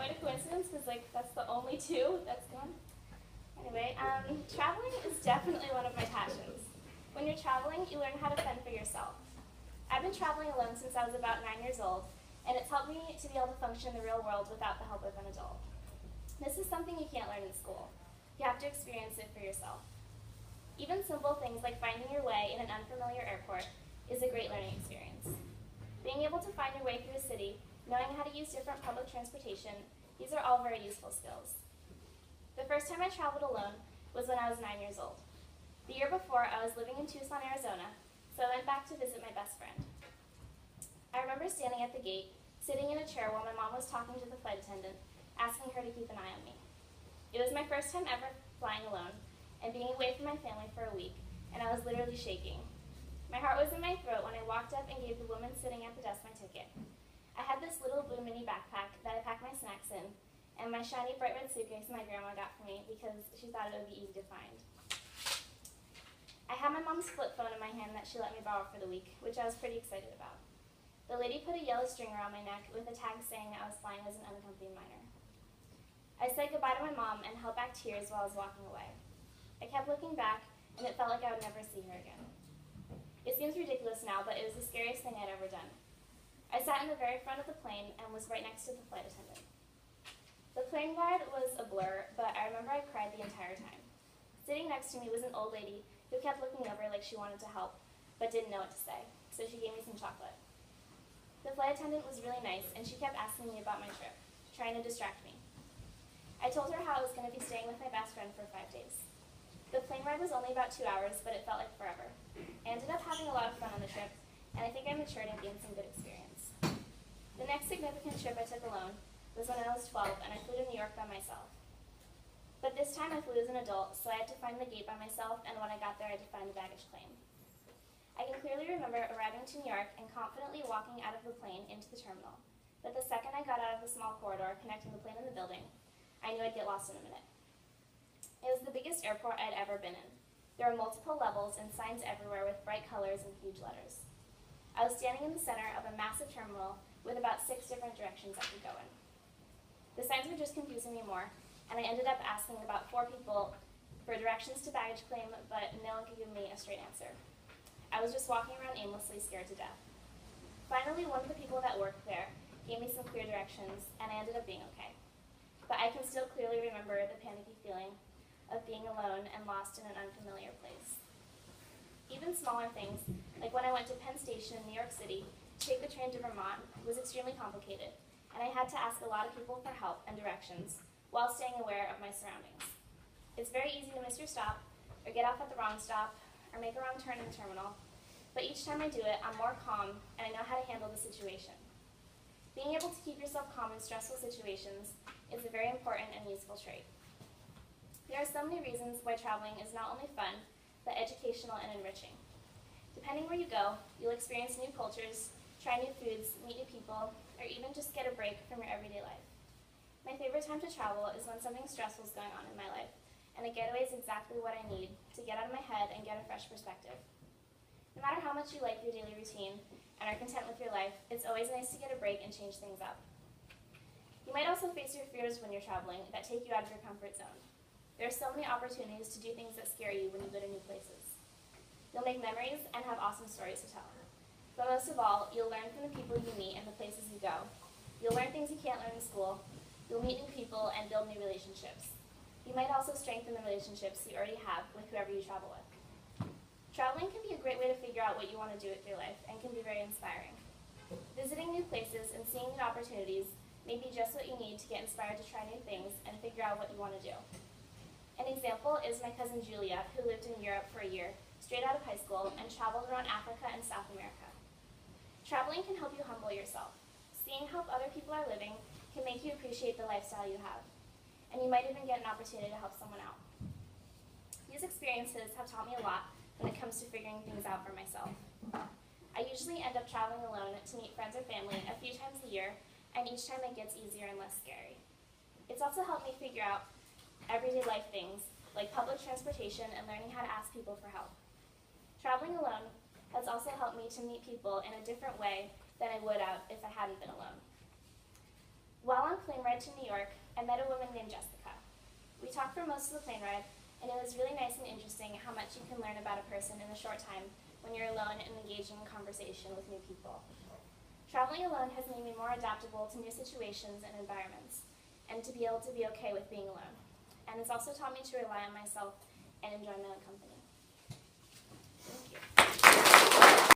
quite a coincidence because like that's the only two that's gone. Anyway, traveling is definitely one of my passions. When you're traveling, you learn how to fend for yourself. I've been traveling alone since I was about 9 years old, and it's helped me to be able to function in the real world without the help of an adult. This is something you can't learn in school. You have to experience it for yourself. Even simple things like finding your way in an unfamiliar airport is a great learning experience. Being able to find your way through a city, knowing how to use different public transportation, these are all very useful skills. The first time I traveled alone was when I was 9 years old. The year before, I was living in Tucson, Arizona, so I went back to visit my best friend. I remember standing at the gate, sitting in a chair while my mom was talking to the flight attendant, asking her to keep an eye on me. It was my first time ever flying alone, and being away from my family for a week, and I was literally shaking. My heart was in my throat when I walked up and gave the woman sitting at the desk my ticket. I had this little blue mini backpack that I packed my snacks in, and my shiny bright red suitcase my grandma got for me because she thought it would be easy to find. I had my mom's flip phone in my hand that she let me borrow for the week, which I was pretty excited about. The lady put a yellow string around my neck with a tag saying I was flying as an unaccompanied minor. I said goodbye to my mom and held back tears while I was walking away. I kept looking back, and it felt like I would never see her again. It seems ridiculous now, but it was the scariest thing I'd ever done. I sat in the very front of the plane and was right next to the flight attendant. The plane ride was a blur, but I remember I cried the entire time. Sitting next to me was an old lady who kept looking over like she wanted to help, but didn't know what to say, so she gave me some chocolate. The flight attendant was really nice, and she kept asking me about my trip, trying to distract me. I told her how I was going to be staying with my best friend for 5 days. The plane ride was only about 2 hours, but it felt like forever. I ended up having a lot of fun on the trip, and I think I matured and gained some good experience. The next significant trip I took alone was when I was 12, and I flew to New York by myself. But this time I flew as an adult, so I had to find the gate by myself, and when I got there I had to find the baggage claim. I can clearly remember arriving to New York and confidently walking out of the plane into the terminal. But the second I got out of the small corridor connecting the plane and the building, I knew I'd get lost in a minute. It was the biggest airport I'd ever been in. There were multiple levels and signs everywhere with bright colors and huge letters. I was standing in the center of a massive terminal with about 6 different directions I could go in. The signs were just confusing me more, and I ended up asking about 4 people for directions to baggage claim, but no one could give me a straight answer. I was just walking around aimlessly, scared to death. Finally, one of the people that worked there gave me some clear directions, and I ended up being okay. But I can still clearly remember the panicky feeling of being alone and lost in an unfamiliar place. Even smaller things, like when I went to Penn Station in New York City to take the train to Vermont, was extremely complicated, and I had to ask a lot of people for help and directions while staying aware of my surroundings. It's very easy to miss your stop, or get off at the wrong stop, or make a wrong turn in the terminal, but each time I do it, I'm more calm, and I know how to handle the situation. Being able to keep yourself calm in stressful situations is a very important and useful trait. There are so many reasons why traveling is not only fun, but educational and enriching. Depending where you go, you'll experience new cultures, try new foods, meet new people, or even just get a break from your everyday life. My favorite time to travel is when something stressful is going on in my life, and a getaway is exactly what I need to get out of my head and get a fresh perspective. No matter how much you like your daily routine and are content with your life, it's always nice to get a break and change things up. You might also face your fears when you're traveling that take you out of your comfort zone. There are so many opportunities to do things that scare you when you go to new places. You'll make memories and have awesome stories to tell. But most of all, you'll learn from the people you meet and the places you go. You'll learn things you can't learn in school. You'll meet new people and build new relationships. You might also strengthen the relationships you already have with whoever you travel with. Traveling can be a great way to figure out what you want to do with your life and can be very inspiring. Visiting new places and seeing new opportunities may be just what you need to get inspired to try new things and figure out what you want to do. An example is my cousin Julia, who lived in Europe for a year, straight out of high school, and traveled around Africa and South America. Traveling can help you humble yourself. Seeing how other people are living can make you appreciate the lifestyle you have, and you might even get an opportunity to help someone out. These experiences have taught me a lot when it comes to figuring things out for myself. I usually end up traveling alone to meet friends or family a few times a year, and each time it gets easier and less scary. It's also helped me figure out everyday life things, like public transportation and learning how to ask people for help. Traveling alone has also helped me to meet people in a different way than I would have if I hadn't been alone. While on plane ride to New York, I met a woman named Jessica. We talked for most of the plane ride, and it was really nice and interesting how much you can learn about a person in a short time when you're alone and engaging in conversation with new people. Traveling alone has made me more adaptable to new situations and environments, and to be able to be okay with being alone. And it's also taught me to rely on myself and enjoy my own company. Thank you.